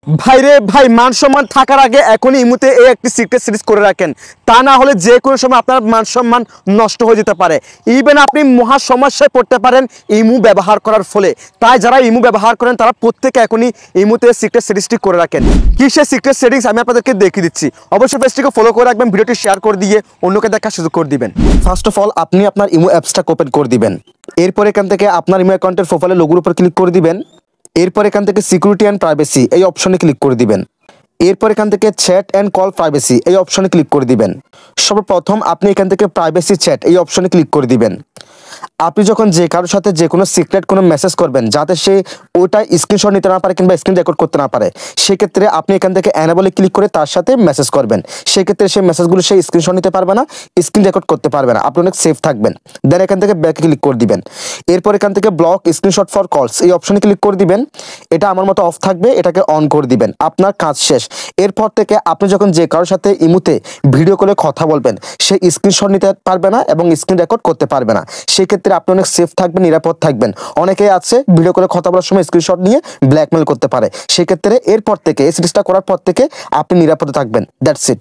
ভাইরে ভাই, মান সম্মান থাকার আগে এখনই ইমুতে এই একটি সিক্রেট সিরিজ করে রাখেন, তা না হলে যে কোনো সময় আপনার মান সম্মান নষ্ট হয়ে যেতে পারে। ইভেন আপনি মহা সমস্যায় পড়তে পারেন ইমু ব্যবহার করার ফলে। তাই যারা ইমু ব্যবহার করেন তারা প্রত্যেকে এখনই ইমুতে সিক্রেট সিরিজটি করে রাখেন। কি সে সিক্রেট সেটিংস আমি আপনাদেরকে দেখিয়ে দিচ্ছি। অবশ্যই পেজটিকে ফলো করে রাখবেন, ভিডিওটি শেয়ার করে দিয়ে অন্যকে দেখার সুযোগ করে দিবেন। ফার্স্ট অফ অল আপনি আপনার ইমু অ্যাপসটা ওপেন করে দিবেন। এরপর এখান থেকে আপনার ইমো অ্যাকাউন্টের প্রোফাইলের লোগোর উপর ক্লিক করে দিবেন। এরপর এখান থেকে সিকিউরিটি অ্যান্ড প্রাইভেসি এই অপশনে ক্লিক করে দিবেন। এরপর এখান থেকে চ্যাট অ্যান্ড কল প্রাইভেসি এই অপশনে ক্লিক করে দিবেন। সর্বপ্রথম আপনি এখান থেকে প্রাইভেসি চ্যাট এই অপশনে ক্লিক করে দিবেন। আপনি যখন যে কারোর সাথে যে কোনো সিক্রেট কোনো মেসেজ করবেন যাতে সে ওটা স্ক্রিনশট নিতে না পারে কিংবা স্ক্রিন রেকর্ড করতে না পারে, সেক্ষেত্রে আপনি এখান থেকে অ্যানেবলে ক্লিক করে তার সাথে মেসেজ করবেন। সেক্ষেত্রে সেই মেসেজগুলো সে স্ক্রিনশট নিতে পারবে না, স্ক্রিন রেকর্ড করতে পারবে না, আপনি অনেক সেফ থাকবেন। দেন এখান থেকে ব্যাকে ক্লিক করে দিবেন। এরপর এখান থেকে ব্লক স্ক্রিনশট ফর কলস এই অপশনে ক্লিক করে দিবেন। এটা আমার মতো অফ থাকবে, এটাকে অন করে দিবেন। আপনার কাজ শেষ। এরপর থেকে আপনি যখন যে কারোর সাথে ইমুতে ভিডিও কলে কথা বলবেন সে স্ক্রিনশট নিতে পারবে না এবং স্ক্রিন রেকর্ড করতে পারবে না। সেক্ষেত্রে আপনি অনেক সেফ থাকবেন, নিরাপদ থাকবেন। অনেকেই আছে ভিডিও কলে কথা বলার সময় স্ক্রিনশট নিয়ে ব্ল্যাকমেল করতে পারে। সেক্ষেত্রে এরপর থেকে এই সিরিজটা করার পর থেকে আপনি নিরাপদে থাকবেন। That's it.